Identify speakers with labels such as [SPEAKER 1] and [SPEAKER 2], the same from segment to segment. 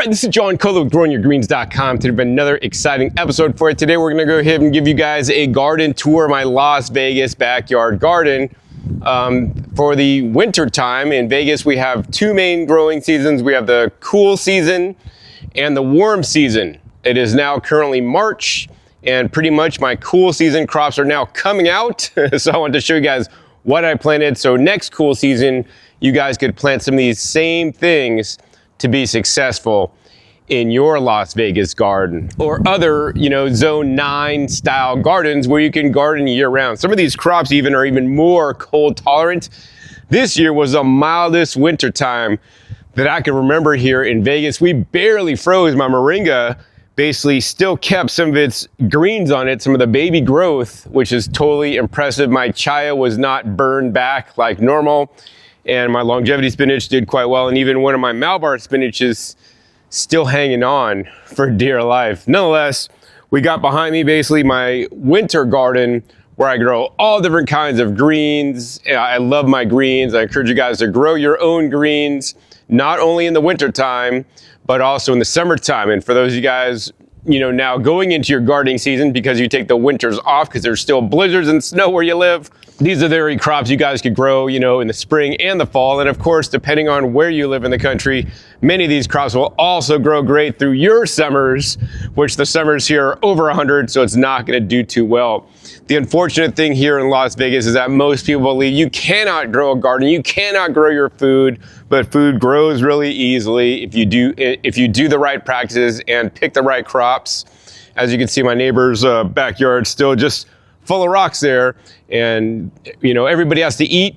[SPEAKER 1] Hi, this is John Kola with growingyourgreens.com. Today, been another exciting episode for you. Today, we're going to go ahead and give you guys a garden tour of my Las Vegas backyard garden. For the winter time in Vegas, we have two main growing seasons. We have the cool season and the warm season. It is now currently March, and pretty much my cool season crops are now coming out. So I wanted to show you guys what I planted. So next cool season, you guys could plant some of these same things to be successful in your Las Vegas garden or other, zone 9 style gardens where you can garden year round. Some of these crops are even more cold tolerant. This year was the mildest winter time that I can remember here in Vegas. We barely froze. My Moringa basically still kept some of its greens on it, some of the baby growth, which is totally impressive. My Chaya was not burned back like normal, and my longevity spinach did quite well, and even one of my Malabar spinach is still hanging on for dear life. Nonetheless, we got behind me basically my winter garden where I grow all different kinds of greens. I love my greens. I encourage you guys to grow your own greens, not only in the winter time, but also in the summertime. And for those of you guys, now going into your gardening season because you take the winters off because there's still blizzards and snow where you live, these are the very crops you guys could grow, in the spring and the fall. And of course, depending on where you live in the country, many of these crops will also grow great through your summers, which the summers here are over 100, so it's not going to do too well. The unfortunate thing here in Las Vegas is that most people believe you cannot grow a garden, you cannot grow your food, but food grows really easily if you do the right practices and pick the right crops. As you can see, my neighbor's backyard still just full of rocks there, and everybody has to eat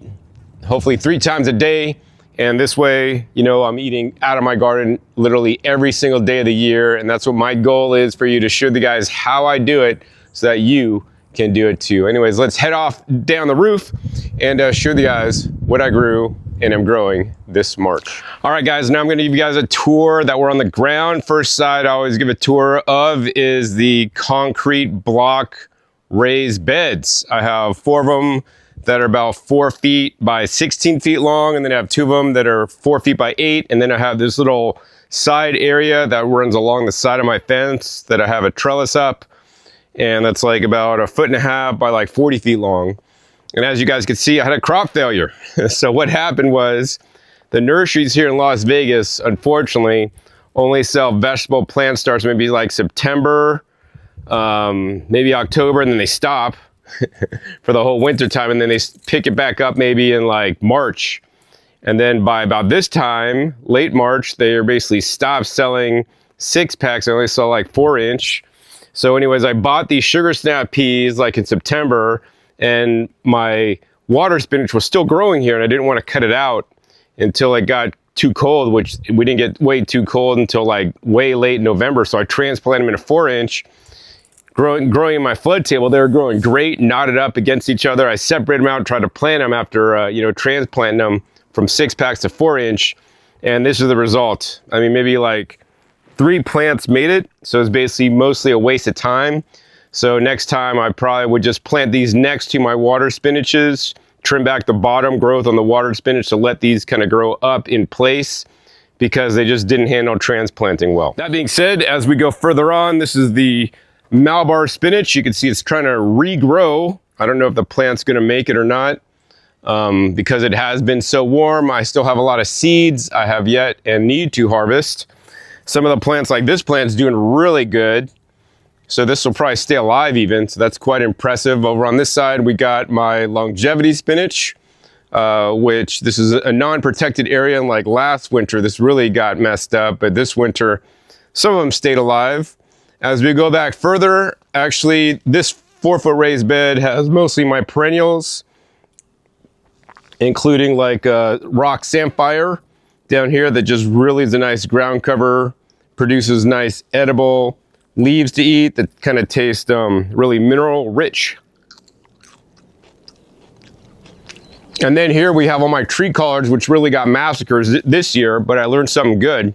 [SPEAKER 1] hopefully 3 times a day, and this way I'm eating out of my garden literally every single day of the year, and that's what my goal is, for you to show the guys how I do it so that you can do it too. Anyways, let's head off down the roof and show the guys what I grew and I'm growing this March. All right, guys, now I'm gonna give you guys a tour that we're on the ground. First side I always give a tour of is the concrete block raised beds. I have 4 of them that are about 4 feet by 16 feet long, and then I have 2 of them that are 4 feet by 8, and then I have this little side area that runs along the side of my fence that I have a trellis up, and that's like about 1.5 feet by like 40 feet long. And as you guys can see, I had a crop failure. So what happened was the nurseries here in Las Vegas, unfortunately, only sell vegetable plant starts maybe like September, maybe October, and then they stop for the whole winter time, and then they pick it back up maybe in like March. And then by about this time, late March, they basically stopped selling 6-packs. I only sell like 4-inch. So anyways, I bought these sugar snap peas like in September, and my water spinach was still growing here, and I didn't want to cut it out until it got too cold, which we didn't get way too cold until like way late November. So I transplanted them in a 4-inch. Growing in my flood table, they were growing great, knotted up against each other. I separated them out and tried to plant them after, transplanting them from 6-packs to 4-inch. And this is the result. I mean, maybe like 3 plants made it. So it's basically mostly a waste of time. So next time I probably would just plant these next to my water spinaches, trim back the bottom growth on the water spinach to let these kind of grow up in place, because they just didn't handle transplanting well. That being said, as we go further on, this is the Malabar spinach. You can see it's trying to regrow. I don't know if the plant's gonna make it or not, because it has been so warm. I still have a lot of seeds I have yet and need to harvest. Some of the plants, like this plant's doing really good. So this will probably stay alive even, so that's quite impressive. Over on this side, we got my longevity spinach, which this is a non-protected area, and like last winter, this really got messed up, but this winter, some of them stayed alive. As we go back further, actually, this 4-foot raised bed has mostly my perennials, including like rock samphire down here that just really is a nice ground cover, produces nice edible leaves to eat that kind of taste really mineral rich. And then here we have all my tree collards, which really got massacred this year, but I learned something good.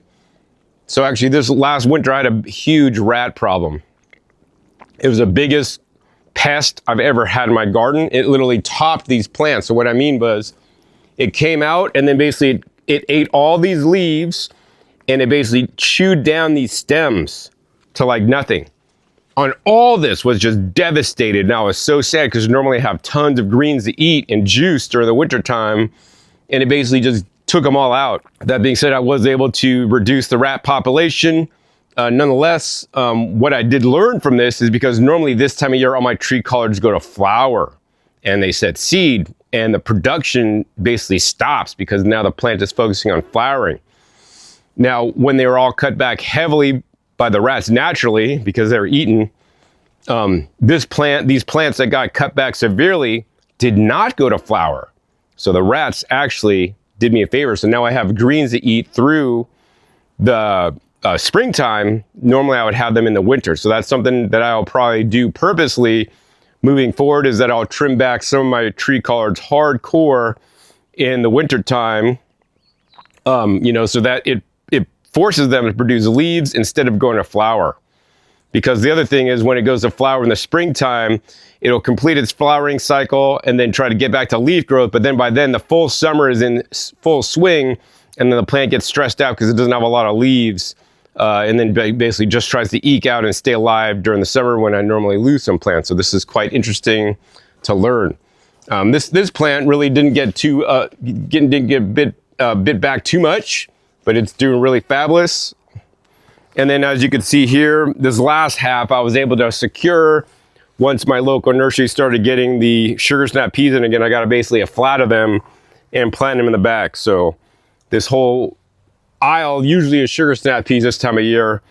[SPEAKER 1] So actually this last winter I had a huge rat problem. It was the biggest pest I've ever had in my garden. It literally topped these plants. So what I mean was it came out and then basically it ate all these leaves and it basically chewed down these stems to like nothing. On all this was just devastated. Now I was so sad because normally I have tons of greens to eat and juice during the winter time, and it basically just took them all out. That being said, I was able to reduce the rat population. Nonetheless, what I did learn from this is because normally this time of year all my tree collards go to flower and they set seed, and the production basically stops because now the plant is focusing on flowering. Now, when they were all cut back heavily by the rats naturally because they were eaten, these plants that got cut back severely did not go to flower. So the rats actually did me a favor. So now I have greens to eat through the springtime. Normally I would have them in the winter. So that's something that I'll probably do purposely moving forward, is that I'll trim back some of my tree collards hardcore in the winter time, you know, so that it forces them to produce leaves instead of going to flower. Because the other thing is when it goes to flower in the springtime, it'll complete its flowering cycle and then try to get back to leaf growth. But then by then the full summer is in full swing, and then the plant gets stressed out because it doesn't have a lot of leaves. And then basically just tries to eke out and stay alive during the summer when I normally lose some plants. So this is quite interesting to learn. This plant really didn't get bit back too much, but it's doing really fabulous. And then as you can see here, this last half I was able to secure once my local nursery started getting the sugar snap peas in again. I got basically a flat of them and plant them in the back. So this whole aisle usually is sugar snap peas this time of year,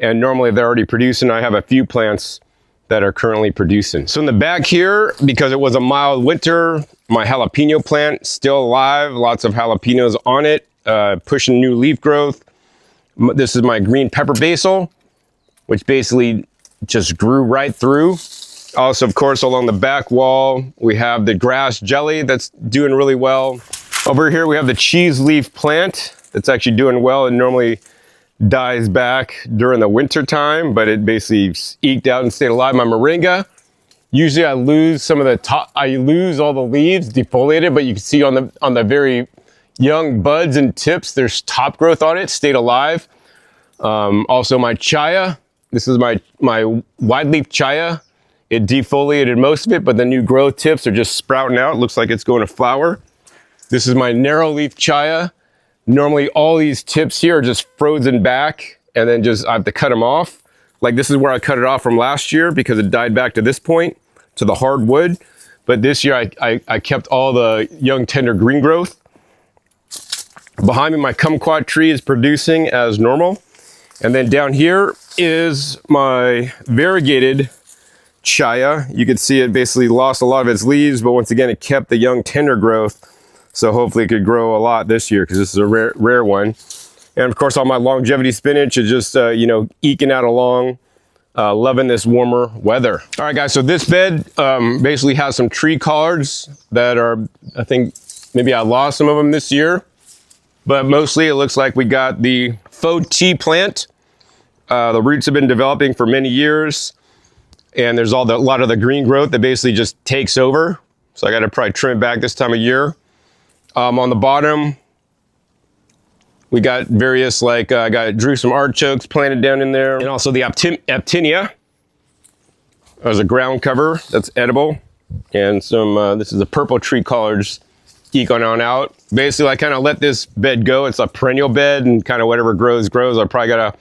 [SPEAKER 1] and normally they're already producing. I have a few plants that are currently producing. So in the back here, because it was a mild winter, my jalapeno plant still alive, lots of jalapenos on it, pushing new leaf growth. This is my green pepper basil, which basically just grew right through. Also, of course, along the back wall, we have the grass jelly that's doing really well. Over here, we have the cheese leaf plant that's actually doing well. It normally dies back during the winter time, but it basically eked out and stayed alive. My moringa, usually I lose some of the top, I lose all the leaves defoliated, but you can see on the very young buds and tips, there's top growth on it, stayed alive. Also my chaya, this is my wide leaf chaya. It defoliated most of it, but the new growth tips are just sprouting out. It looks like it's going to flower. This is my narrow leaf chaya. Normally all these tips here are just frozen back, and then I have to cut them off. Like this is where I cut it off from last year because it died back to this point, to the hardwood. But this year I kept all the young tender green growth. Behind me, my kumquat tree is producing as normal. And then down here is my variegated chaya. You can see it basically lost a lot of its leaves, but once again, it kept the young tender growth. So hopefully it could grow a lot this year because this is a rare one. And of course, all my longevity spinach is just, you know, eking out along, loving this warmer weather. All right, guys, so this bed basically has some tree collards that are, I think maybe I lost some of them this year, but mostly it looks like we got the faux tea plant. The roots have been developing for many years, and there's a lot of the green growth that basically just takes over. So I got to probably trim it back this time of year. On the bottom, we got various, like I drew some artichokes planted down in there, and also the aptinia as a ground cover that's edible, and some, this is the purple tree collards econ on out. Basically, I kind of let this bed go. It's a perennial bed, and kind of whatever grows. I probably got to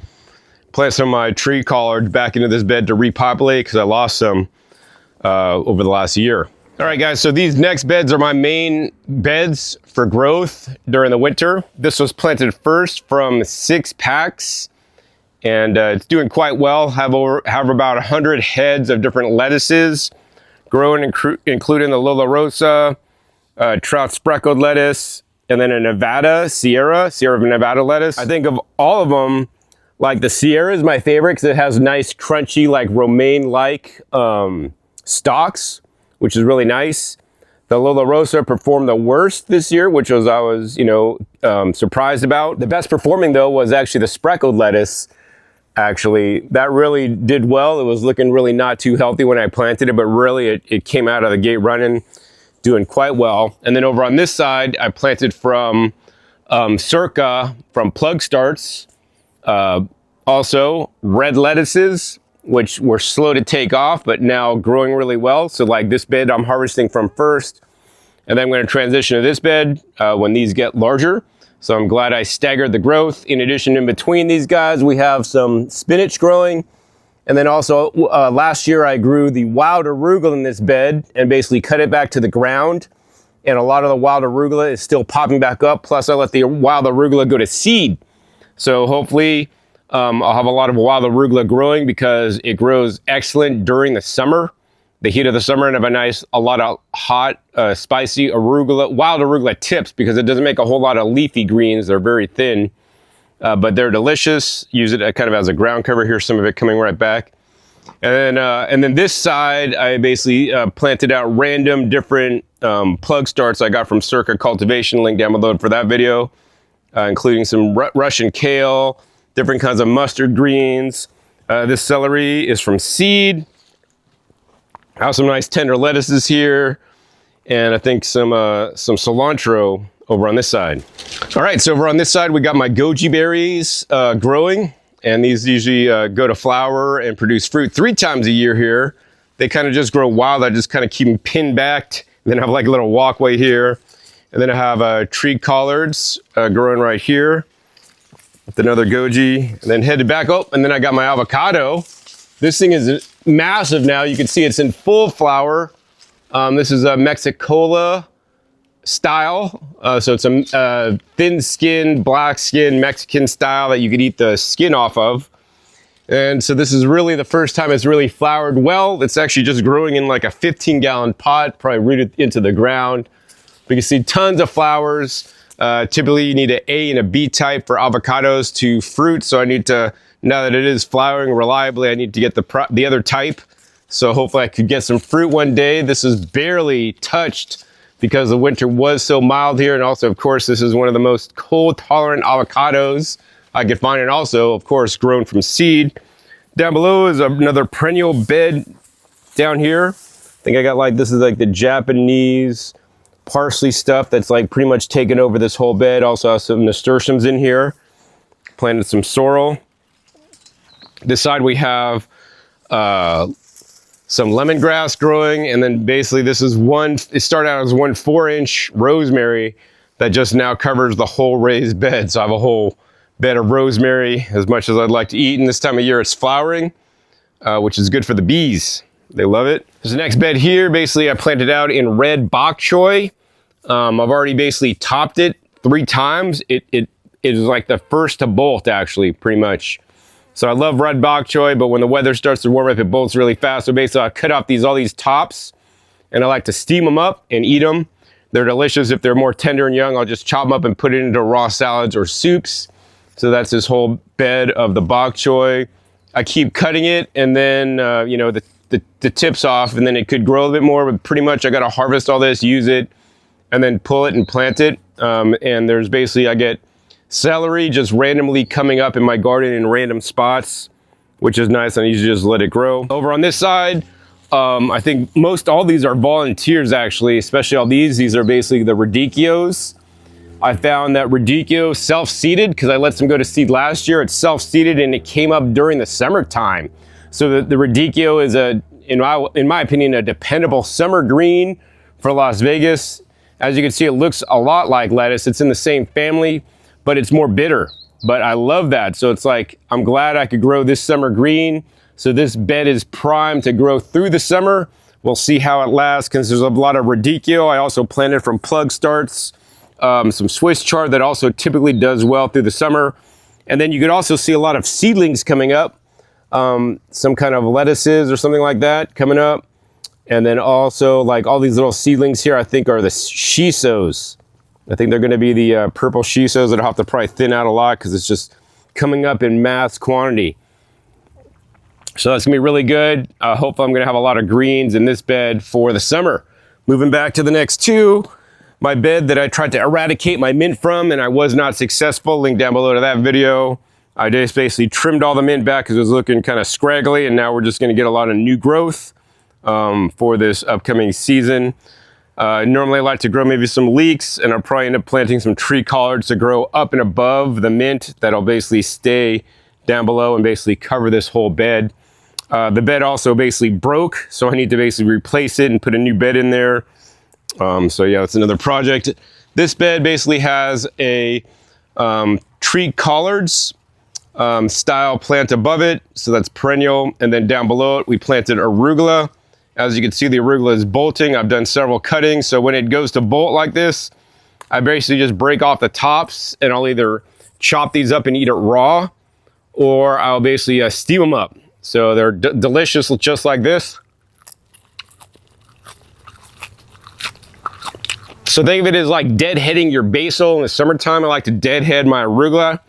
[SPEAKER 1] plant some of my tree collards back into this bed to repopulate because I lost some over the last year. All right, guys, so these next beds are my main beds for growth during the winter. This was planted first from 6 packs, and it's doing quite well. Have about 100 heads of different lettuces growing, including the Lola Rosa, trout spreckled lettuce, and then a Sierra Nevada lettuce. I think of all of them, like the Sierra is my favorite because it has nice, crunchy, like romaine-like stalks, which is really nice. The Lola Rosa performed the worst this year, which I was, you know, surprised about. The best performing though was actually the spreckled lettuce. Actually, that really did well. It was looking really not too healthy when I planted it, but really it came out of the gate running, doing quite well. And then over on this side, I planted from Circa from Plug Starts. Also red lettuces, which were slow to take off, but now growing really well. So like this bed I'm harvesting from first, and then I'm going to transition to this bed when these get larger. So I'm glad I staggered the growth. In addition, in between these guys, we have some spinach growing. And then also last year I grew the wild arugula in this bed and basically cut it back to the ground. And a lot of the wild arugula is still popping back up. Plus I let the wild arugula go to seed. So hopefully I'll have a lot of wild arugula growing because it grows excellent during the summer, the heat of the summer, and have a lot of hot, spicy arugula, wild arugula tips, because it doesn't make a whole lot of leafy greens. They're very thin, but they're delicious. Use it kind of as a ground cover. Here's some of it coming right back. And then this side, I basically planted out random different plug starts I got from Circa Cultivation, link down below for that video, including some Russian kale, different kinds of mustard greens. This celery is from seed. I have some nice tender lettuces here, and I think some cilantro over on this side. All right, so over on this side, we got my goji berries growing, and these usually go to flower and produce fruit 3 times a year here. They kind of just grow wild. I just kind of keep them pinned back. Then I have like a little walkway here. And then I have tree collards growing right here with another goji, and then headed back up. And then I got my avocado. This thing is massive now. You can see it's in full flower. This is a Mexican style. So it's a thin skin, black skin Mexican style that you could eat the skin off of. And so this is really the first time it's really flowered well. It's actually just growing in like a 15-gallon pot, probably rooted into the ground. We can see tons of flowers. Typically you need an A and a B type for avocados to fruit. So I need to, now that it is flowering reliably, I need to get the other type. So hopefully I could get some fruit one day. This is barely touched because the winter was so mild here. And also, of course, this is one of the most cold tolerant avocados I could find. And also, of course, grown from seed. Down below is another perennial bed down here. I think I got like, this is like the Japanese parsley stuff that's like pretty much taken over this whole bed. Also have some nasturtiums in here. Planted some sorrel. This side we have some lemongrass growing, and then basically this is it started out as one 4-inch rosemary that just now covers the whole raised bed. So I have a whole bed of rosemary, as much as I'd like to eat. And this time of year it's flowering, which is good for the bees. They love it. There's the next bed here. Basically I planted out in red Bok Choy. I've already basically topped it 3 times. It is like the first to bolt, actually, pretty much. So I love red Bok Choy, but when the weather starts to warm up, it bolts really fast. So basically I cut off all these tops, and I like to steam them up and eat them. They're delicious. If they're more tender and young, I'll just chop them up and put it into raw salads or soups. So that's this whole bed of the Bok Choy. I keep cutting it, and then you know, the tips off, and then it could grow a bit more, but pretty much I got to harvest all this, use it, and then pull it and plant it. And there's basically, I get celery just randomly coming up in my garden in random spots, which is nice. I usually just let it grow. Over on this side, I think all these are volunteers, actually, especially all these. These are basically the radicchios. I found that radicchio self-seeded because I let some go to seed last year. It's self-seeded and it came up during the summertime. So the radicchio is in my opinion, a dependable summer green for Las Vegas. As you can see, it looks a lot like lettuce. It's in the same family, but it's more bitter. But I love that. So it's like, I'm glad I could grow this summer green. So this bed is primed to grow through the summer. We'll see how it lasts because there's a lot of radicchio. I also planted from plug starts, some Swiss chard that also typically does well through the summer. And then you could also see a lot of seedlings coming up. Some kind of lettuces or something like that coming up. And then also like all these little seedlings here, I think are the shisos. I think they're going to be the purple shisos that I'll have to probably thin out a lot because it's just coming up in mass quantity. So that's going to be really good. Hopefully I'm going to have a lot of greens in this bed for the summer. Moving back to the next two, my bed that I tried to eradicate my mint from and I was not successful. Link down below to that video. I just basically trimmed all the mint back because it was looking kind of scraggly, and now we're just going to get a lot of new growth for this upcoming season. Normally I like to grow maybe some leeks, and I'll probably end up planting some tree collards to grow up and above the mint that'll basically stay down below and basically cover this whole bed. The bed also basically broke, so I need to basically replace it and put a new bed in there. So yeah, it's another project. This bed basically has a Tree Collards style plant above it, so that's perennial, and then down below it we planted Arugula. As you can see, the Arugula is bolting. I've done several cuttings, so when it goes to bolt like this, I basically just break off the tops, and I'll either chop these up and eat it raw, or I'll basically steam them up. So they're delicious just like this. So think of it as like deadheading your basil. In the summertime, I like to deadhead my Arugula.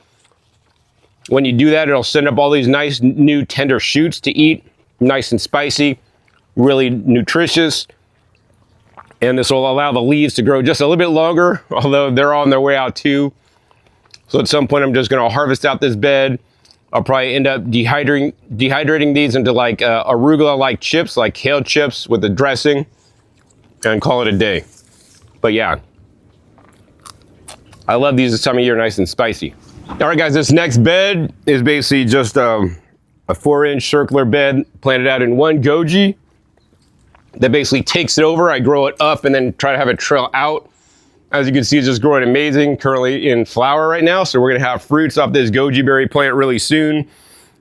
[SPEAKER 1] When you do that, it'll send up all these nice new tender shoots to eat, nice and spicy, really nutritious. And this will allow the leaves to grow just a little bit longer, although they're on their way out too. So at some point, I'm just gonna harvest out this bed. I'll probably end up dehydrating these into like arugula-like chips, like kale chips with the dressing, and call it a day. But yeah, I love these this time of year, nice and spicy. All right, guys, this next bed is basically just a 4-inch circular bed planted out in one goji that basically takes it over. I grow it up and then try to have it trail out. As you can see, it's just growing amazing, currently in flower right now. So we're gonna have fruits off this goji berry plant really soon.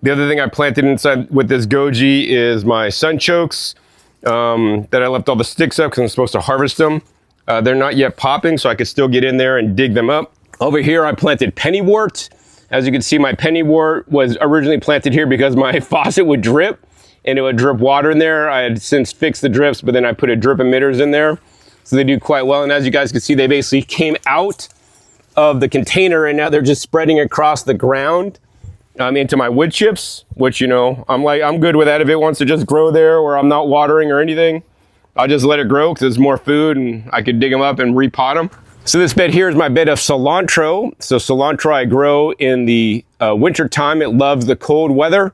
[SPEAKER 1] The other thing I planted inside with this goji is my sunchokes that I left all the sticks up because I'm supposed to harvest them. They're not yet popping, so I could still get in there and dig them up. Over here, I planted Pennywort. As you can see, my Pennywort was originally planted here because my faucet would drip and it would drip water in there. I had since fixed the drips, but then I put a drip emitters in there. So they do quite well. And as you guys can see, they basically came out of the container and now they're just spreading across the ground into my wood chips, which, you know, I'm good with that. If it wants to just grow there where I'm not watering or anything, I'll just let it grow because it's more food and I could dig them up and repot them. So this bed here is my bed of cilantro. So cilantro I grow in the winter time. It loves the cold weather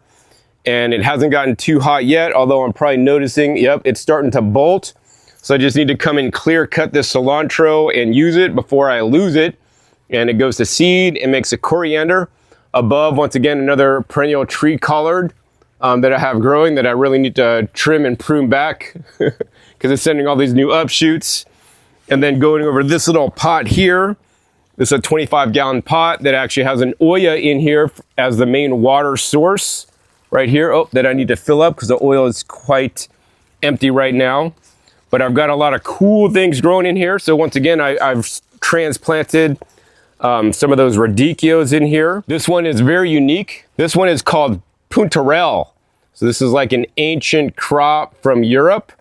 [SPEAKER 1] and it hasn't gotten too hot yet, although I'm probably noticing, yep, it's starting to bolt. So I just need to come and clear cut this cilantro and use it before I lose it. And it goes to seed and makes a coriander. Above, once again, another perennial tree collard that I have growing that I really need to trim and prune back because it's sending all these new upshoots. And then going over this little pot here, this is a 25-gallon pot that actually has an Oya in here as the main water source right here. Oh, that I need to fill up because the oil is quite empty right now. But I've got a lot of cool things growing in here. So once again, I've transplanted some of those radicchios in here. This one is very unique. This one is called Puntarelle. So this is like an ancient crop from Europe.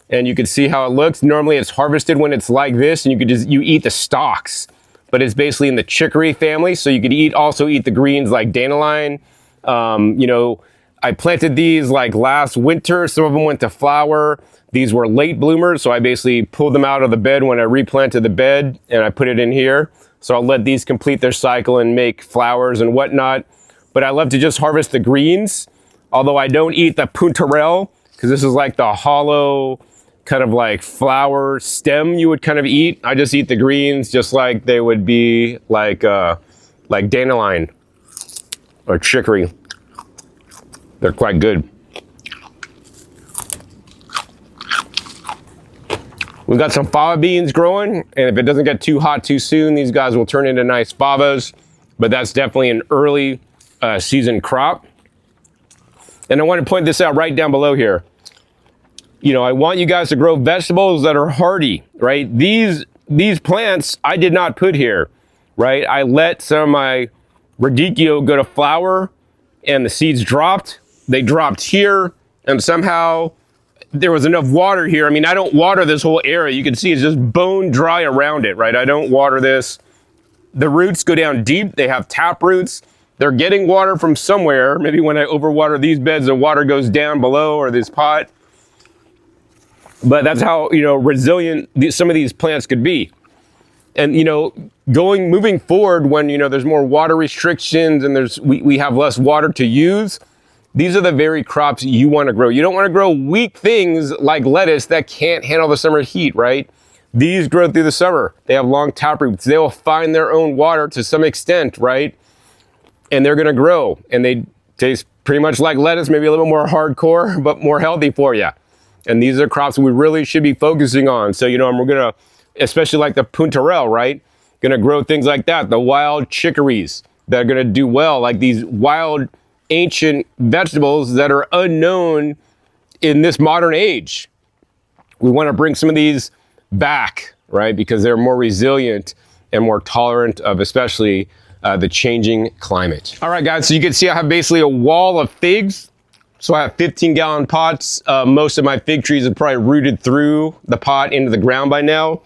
[SPEAKER 1] And you can see how it looks. Normally it's harvested when it's like this and you eat the stalks. But it's basically in the chicory family. So you could also eat the greens like dandelion. You know, I planted these like last winter. Some of them went to flower. These were late bloomers, so I basically pulled them out of the bed when I replanted the bed and I put it in here. So I'll let these complete their cycle and make flowers and whatnot. But I love to just harvest the greens, although I don't eat the puntarelle because this is like the hollow kind of like flower stem you would kind of eat. I just eat the greens just like they would be like dandelion or chicory. They're quite good. We've got some fava beans growing, and if it doesn't get too hot too soon, these guys will turn into nice favas, but that's definitely an early season crop. And I want to point this out right down below here. You know, I want you guys to grow vegetables that are hardy, right? These plants I did not put here, right? I let some of my radicchio go to flower, and the seeds dropped. They dropped here, and somehow there was enough water here. I mean, I don't water this whole area. You can see it's just bone dry around it, right? I don't water this. The roots go down deep. They have tap roots. They're getting water from somewhere. Maybe when I overwater these beds, the water goes down below or this pot. But that's how, you know, resilient some of these plants could be. And, you know, moving forward when, you know, there's more water restrictions and we have less water to use, these are the very crops you want to grow. You don't want to grow weak things like lettuce that can't handle the summer heat, right? these grow through the summer. They have long tap roots. They will find their own water to some extent, right? And they're gonna grow. And they taste pretty much like lettuce, maybe a little bit more hardcore, but more healthy for you. And these are crops we really should be focusing on. So, you know, we're gonna, especially like the Puntarelle, right? Gonna grow things like that, the wild chicories that are gonna do well, like these wild ancient vegetables that are unknown in this modern age. We wanna bring some of these back, right? Because they're more resilient and more tolerant of especially the changing climate. All right, guys, so you can see I have basically a wall of figs. So I have 15-gallon pots. Most of my fig trees have probably rooted through the pot into the ground by now.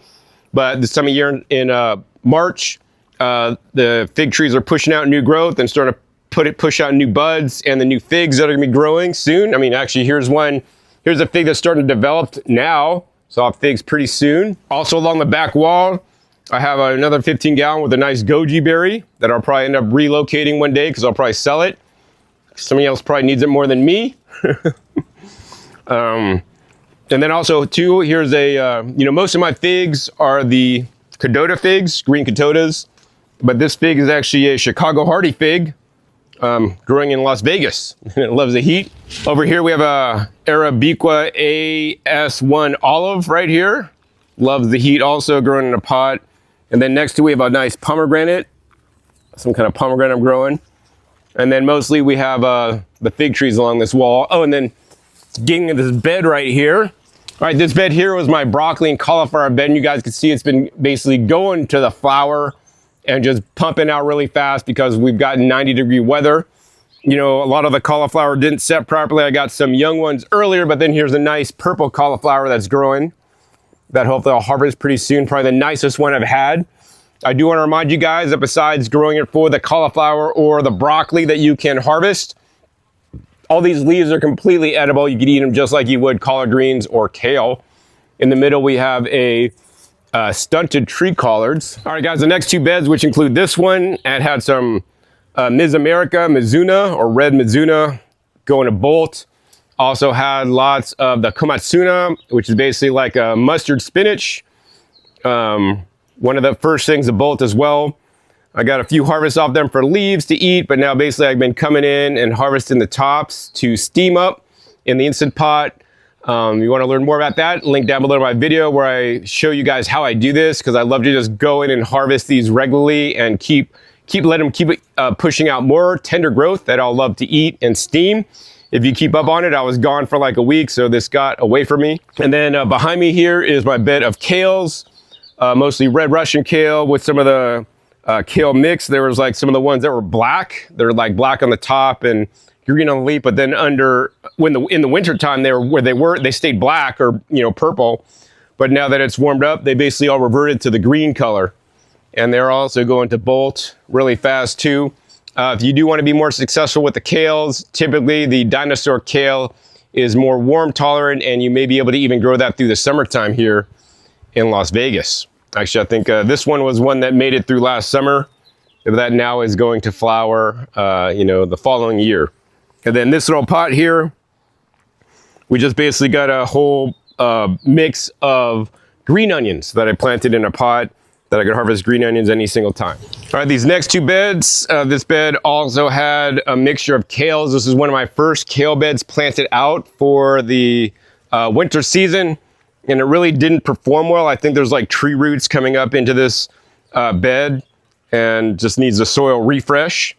[SPEAKER 1] But this time of year in March, the fig trees are pushing out new growth and starting to push out new buds and the new figs that are gonna be growing soon. I mean, actually, here's a fig that's starting to develop now. So I'll have figs pretty soon. Also along the back wall, I have another 15-gallon with a nice goji berry that I'll probably end up relocating one day because I'll probably sell it. Somebody else probably needs it more than me. And then also too, here's a, you know, most of my figs are the Cadota figs, green Cadotas, but this fig is actually a Chicago hardy fig growing in Las Vegas. It loves the heat. Over here we have a Arabica AS1 olive right here. Loves the heat also, growing in a pot. And then next to we have a nice pomegranate, some kind of pomegranate I'm growing. And then mostly we have the fig trees along this wall. Oh, and then getting into this bed right here. All right, this bed here was my broccoli and cauliflower bed. And you guys can see it's been basically going to the flower and just pumping out really fast because we've gotten 90-degree weather. You know, a lot of the cauliflower didn't set properly. I got some young ones earlier, but then here's a nice purple cauliflower that's growing that hopefully I'll harvest pretty soon. Probably the nicest one I've had. I do want to remind you guys that besides growing it for the cauliflower or the broccoli that you can harvest, all these leaves are completely edible. You can eat them just like you would collard greens or kale. In the middle, we have a stunted tree collards. All right, guys, the next two beds, which include this one, and had some Ms. America Mizuna or red Mizuna going to bolt. Also had lots of the komatsuna, which is basically like a mustard spinach. One of the first things to bolt as well. I got a few harvests off them for leaves to eat, but now basically I've been coming in and harvesting the tops to steam up in the Instant Pot. You want to learn more about that, link down below my video where I show you guys how I do this, because I love to just go in and harvest these regularly and let them keep pushing out more tender growth that I'll love to eat and steam. If you keep up on it, I was gone for like a week, so this got away from me. And then behind me here is my bed of kales, mostly red Russian kale with some of the kale mix. There was like some of the ones that were black. They're like black on the top and green on the leaf, but then in the winter time they stayed black or, you know, purple. But now that it's warmed up, they basically all reverted to the green color. And they're also going to bolt really fast too. If you do want to be more successful with the kales, typically the dinosaur kale is more warm tolerant, and you may be able to even grow that through the summertime here in Las Vegas. Actually, I think this one was one that made it through last summer. That now is going to flower, you know, the following year. And then this little pot here, we just basically got a whole mix of green onions that I planted in a pot that I could harvest green onions any single time. All right, these next two beds, this bed also had a mixture of kales. This is one of my first kale beds planted out for the winter season, and it really didn't perform well. I think there's like tree roots coming up into this bed and just needs a soil refresh.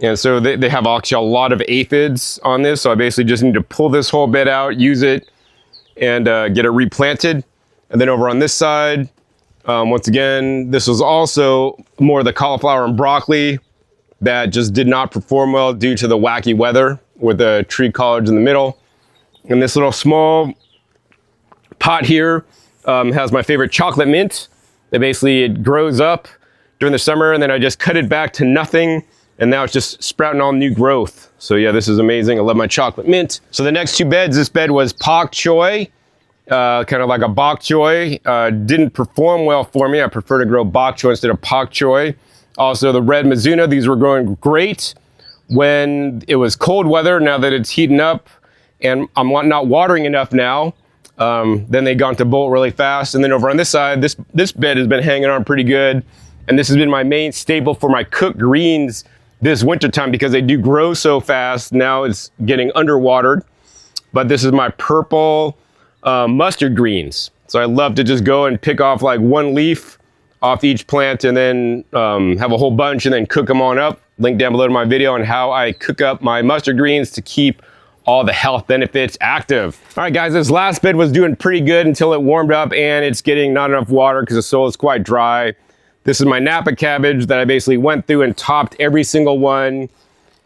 [SPEAKER 1] And so they have actually a lot of aphids on this, so I basically just need to pull this whole bed out, use it, and get it replanted. And then over on this side, once again, this was also more of the cauliflower and broccoli that just did not perform well due to the wacky weather with the tree collards in the middle. And this little small pot here has my favorite chocolate mint. That basically it grows up during the summer, and then I just cut it back to nothing, and now it's just sprouting all new growth. So yeah, this is amazing. I love my chocolate mint. So the next two beds, this bed was Pak Choy. Kind of like a Bok Choy. Didn't perform well for me. I prefer to grow Bok Choy instead of Pak Choy. Also the red Mizuna, these were growing great when it was cold weather. Now that it's heating up and I'm not watering enough now, Then they gone to bolt really fast. And then over on this side, this bed has been hanging on pretty good. And this has been my main staple for my cooked greens this winter time because they do grow so fast. Now it's getting underwatered. But this is my purple mustard greens. So I love to just go and pick off like one leaf off each plant and then have a whole bunch and then cook them on up. Link down below to my video on how I cook up my mustard greens to keep all the health benefits active. All right, guys, this last bed was doing pretty good until it warmed up and it's getting not enough water because the soil is quite dry. This is my Napa cabbage that I basically went through and topped every single one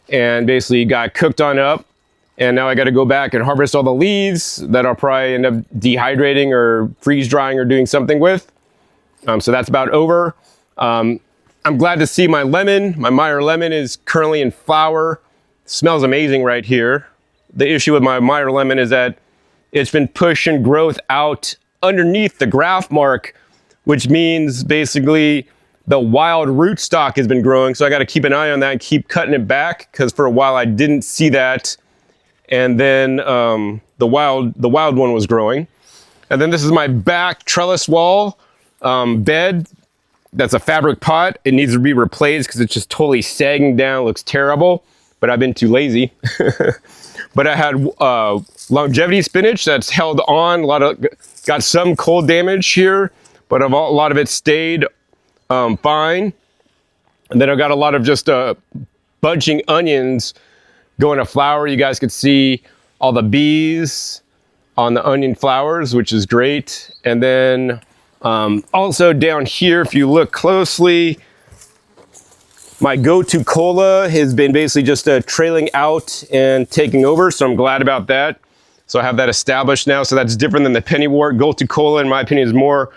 [SPEAKER 1] and basically got cooked on up. And now I got to go back and harvest all the leaves that I'll probably end up dehydrating or freeze drying or doing something with. So that's about over. I'm glad to see my lemon. My Meyer lemon is currently in flower. It smells amazing right here. The issue with my Meyer lemon is that it's been pushing growth out underneath the graft mark, which means basically the wild rootstock has been growing. So I got to keep an eye on that and keep cutting it back because for a while I didn't see that. And then the wild one was growing. And then this is my back trellis wall bed. That's a fabric pot. It needs to be replaced because it's just totally sagging down. It looks terrible, but I've been too lazy. But I had longevity spinach that's held on. Got some cold damage here, but a lot of it stayed fine. And then I've got a lot of just bunching onions going to flower. You guys could see all the bees on the onion flowers, which is great. And then also down here, if you look closely, my Gotu Kola has been basically just trailing out and taking over. So I'm glad about that. So I have that established now. So that's different than the Pennywort. Gotu Kola, in my opinion, is more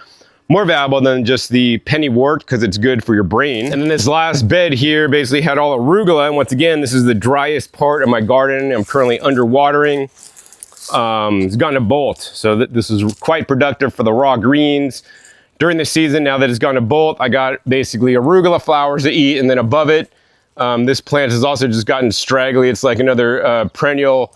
[SPEAKER 1] valuable than just the Pennywort because it's good for your brain. And then this last bed here basically had all arugula. And once again, this is the driest part of my garden. I'm currently underwatering. It's gone to bolt. So this is quite productive for the raw greens. During the season, now that it's gone to bolt, I got basically arugula flowers to eat. And then above it, this plant has also just gotten straggly. It's like another perennial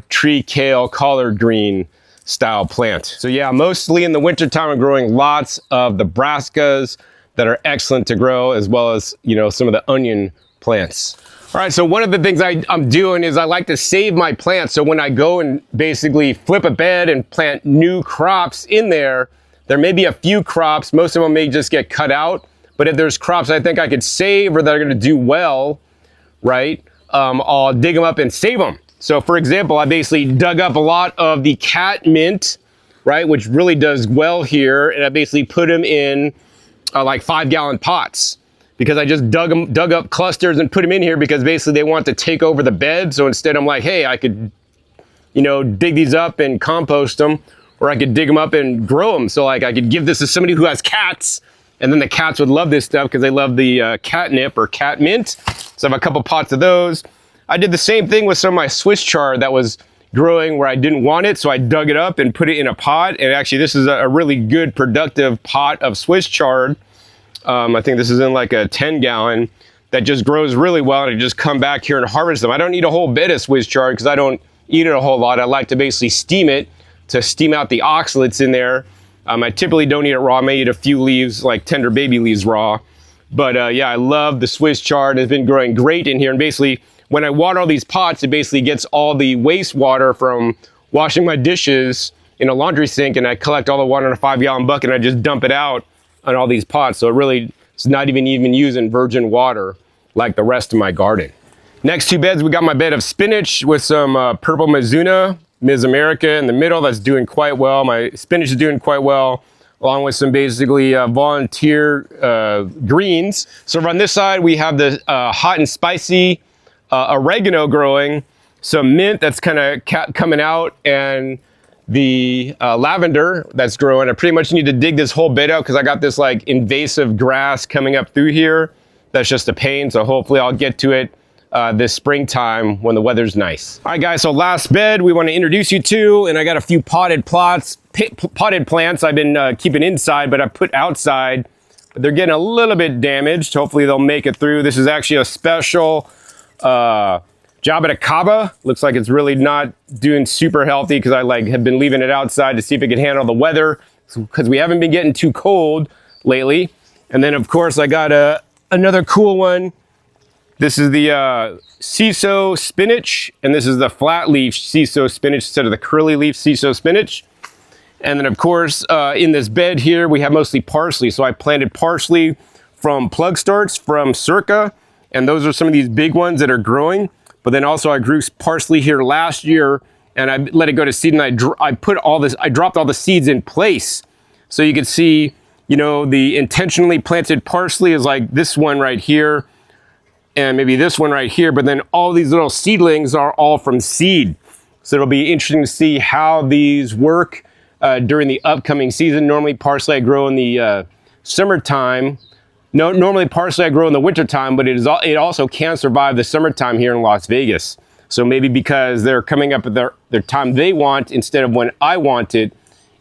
[SPEAKER 1] tree kale collard green style plant. So yeah, mostly in the wintertime, I'm growing lots of the brassicas that are excellent to grow, as well as, you know, some of the onion plants. All right, so one of the things I'm doing is I like to save my plants. So when I go and basically flip a bed and plant new crops in there, there may be a few crops, most of them may just get cut out, but if there's crops I think I could save or that are gonna do well, right, I'll dig them up and save them. So for example, I basically dug up a lot of the catmint, right, which really does well here, and I basically put them in like 5-gallon pots because I just dug up clusters and put them in here because basically they want to take over the bed. So instead I'm like, hey, I could, you know, dig these up and compost them, or I could dig them up and grow them. So like I could give this to somebody who has cats, and then the cats would love this stuff because they love the catnip or catmint. So I have a couple pots of those. I did the same thing with some of my Swiss chard that was growing where I didn't want it, so I dug it up and put it in a pot. And actually, this is a really good, productive pot of Swiss chard. I think this is in like a 10-gallon that just grows really well, and I just come back here and harvest them. I don't need a whole bed of Swiss chard because I don't eat it a whole lot. I like to basically steam it to steam out the oxalates in there. I typically don't eat it raw. I may eat a few leaves, like tender baby leaves raw. But yeah, I love the Swiss chard. It's been growing great in here, and basically, when I water all these pots, it basically gets all the wastewater from washing my dishes in a laundry sink, and I collect all the water in a 5-gallon bucket and I just dump it out on all these pots. So it really, it's not even using virgin water like the rest of my garden. Next two beds, we got my bed of spinach with some purple Mizuna, Ms. America in the middle. That's doing quite well. My spinach is doing quite well, along with some basically volunteer greens. So on this side, we have the hot and spicy oregano growing, some mint that's kind of coming out, and the lavender that's growing. I pretty much need to dig this whole bed out because I got this like invasive grass coming up through here. That's just a pain. So hopefully I'll get to it this springtime when the weather's nice. All right, guys, so last bed we want to introduce you to, and I got a few potted plants I've been keeping inside, but I put outside. But they're getting a little bit damaged. Hopefully they'll make it through. This is actually a special Jalapenos looks like it's really not doing super healthy because I have been leaving it outside to see if it can handle the weather because we haven't been getting too cold lately. And then of course I got another cool one. This is the Shiso spinach, and this is the flat leaf Shiso spinach instead of the curly leaf Shiso spinach. And then of course in this bed here we have mostly parsley. So I planted parsley from plug starts from Circa, and those are some of these big ones that are growing. But then also I grew parsley here last year and I let it go to seed, and I dropped all the seeds in place. So you can see, you know, the intentionally planted parsley is like this one right here and maybe this one right here, but then all these little seedlings are all from seed. So it'll be interesting to see how these work during the upcoming season. Normally parsley I grow in the summertime. No, normally parsley I grow in the wintertime, but it also can survive the summertime here in Las Vegas. So maybe because they're coming up at their time they want instead of when I want it,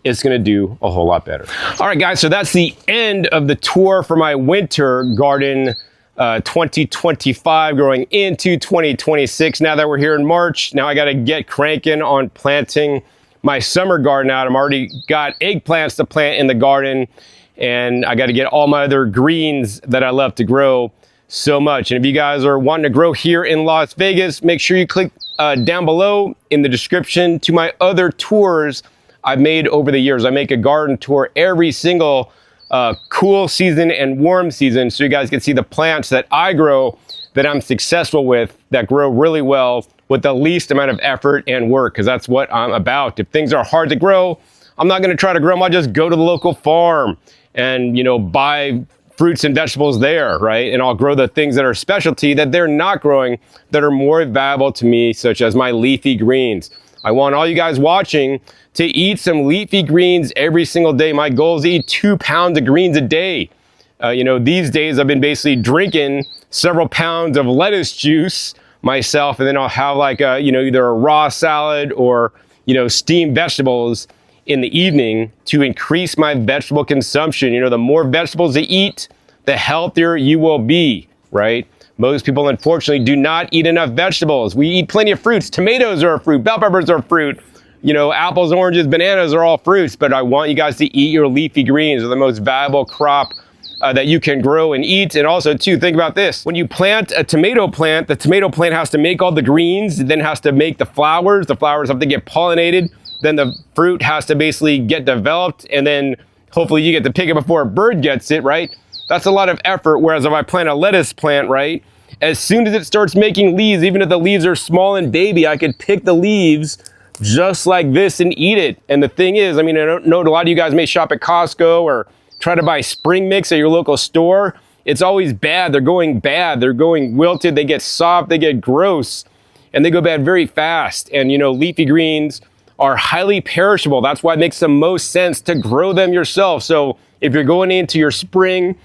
[SPEAKER 1] it's gonna do a whole lot better. All right guys, so that's the end of the tour for my winter garden 2025 going into 2026. Now that we're here in March, now I gotta get cranking on planting my summer garden out. I'm already got eggplants to plant in the garden, and I got to get all my other greens that I love to grow so much. And if you guys are wanting to grow here in Las Vegas, make sure you click down below in the description to my other tours I've made over the years. I make a garden tour every single cool season and warm season, so you guys can see the plants that I grow that I'm successful with, that grow really well with the least amount of effort and work, because that's what I'm about. If things are hard to grow, I'm not going to try to grow them. I'll just go to the local farm and, you know, buy fruits and vegetables there, right? And I'll grow the things that are specialty that they're not growing that are more valuable to me, such as my leafy greens. I want all you guys watching to eat some leafy greens every single day. My goal is to eat 2 pounds of greens a day. You know, these days I've been basically drinking several pounds of lettuce juice myself, and then I'll have like a, you know, either a raw salad or, you know, steamed vegetables in the evening to increase my vegetable consumption. You know, the more vegetables you eat, the healthier you will be, right? Most people, unfortunately, do not eat enough vegetables. We eat plenty of fruits. Tomatoes are a fruit. Bell peppers are a fruit. You know, apples, oranges, bananas are all fruits, but I want you guys to eat your leafy greens. They're the most valuable crop that you can grow and eat. And also, too, think about this. When you plant a tomato plant, the tomato plant has to make all the greens, then has to make the flowers. The flowers have to get pollinated. Then the fruit has to basically get developed, and then hopefully you get to pick it before a bird gets it, right? That's a lot of effort. Whereas if I plant a lettuce plant, right, as soon as it starts making leaves, even if the leaves are small and baby, I could pick the leaves just like this and eat it. And the thing is, I mean, I don't know, a lot of you guys may shop at Costco or try to buy spring mix at your local store. It's always bad. They're going bad. They're going wilted. They get soft. They get gross. And they go bad very fast. And, you know, leafy greens are highly perishable. That's why it makes the most sense to grow them yourself. So if you're going into your spring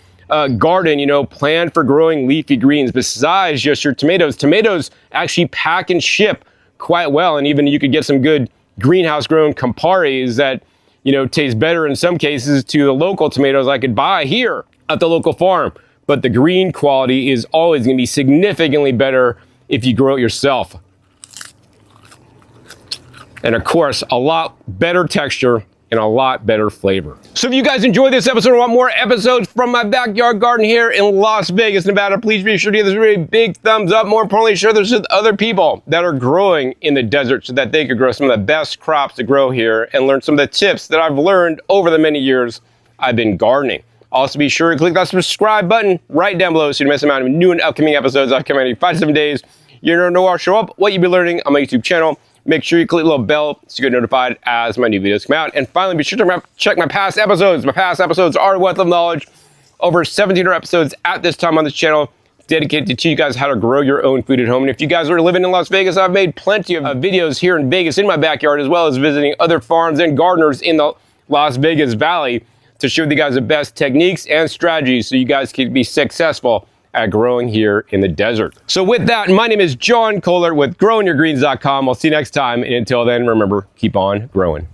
[SPEAKER 1] garden, you know, plan for growing leafy greens besides just your tomatoes. Tomatoes actually pack and ship quite well. And even you could get some good greenhouse grown Camparis that, you know, taste better in some cases to the local tomatoes I could buy here at the local farm. But the green quality is always going to be significantly better if you grow it yourself. And of course, a lot better texture and a lot better flavor. So if you guys enjoyed this episode and want more episodes from my backyard garden here in Las Vegas, Nevada, please be sure to give this really big thumbs up. More importantly, share this with other people that are growing in the desert so that they could grow some of the best crops to grow here and learn some of the tips that I've learned over the many years I've been gardening. Also be sure to click that subscribe button right down below so you don't miss out on new and upcoming episodes I've come out in 5 to 7 days. You never know where I'll show up, what you'll be learning on my YouTube channel. Make sure you click the little bell so you get notified as my new videos come out. And finally, be sure to check my past episodes. My past episodes are a wealth of knowledge. Over 1,700 episodes at this time on this channel dedicated to teach you guys how to grow your own food at home. And if you guys are living in Las Vegas, I've made plenty of videos here in Vegas in my backyard, as well as visiting other farms and gardeners in the Las Vegas Valley to show you guys the best techniques and strategies so you guys can be successful at growing here in the desert. So with that, my name is John Kohler with growingyourgreens.com. I'll see you next time. And until then, remember, keep on growing.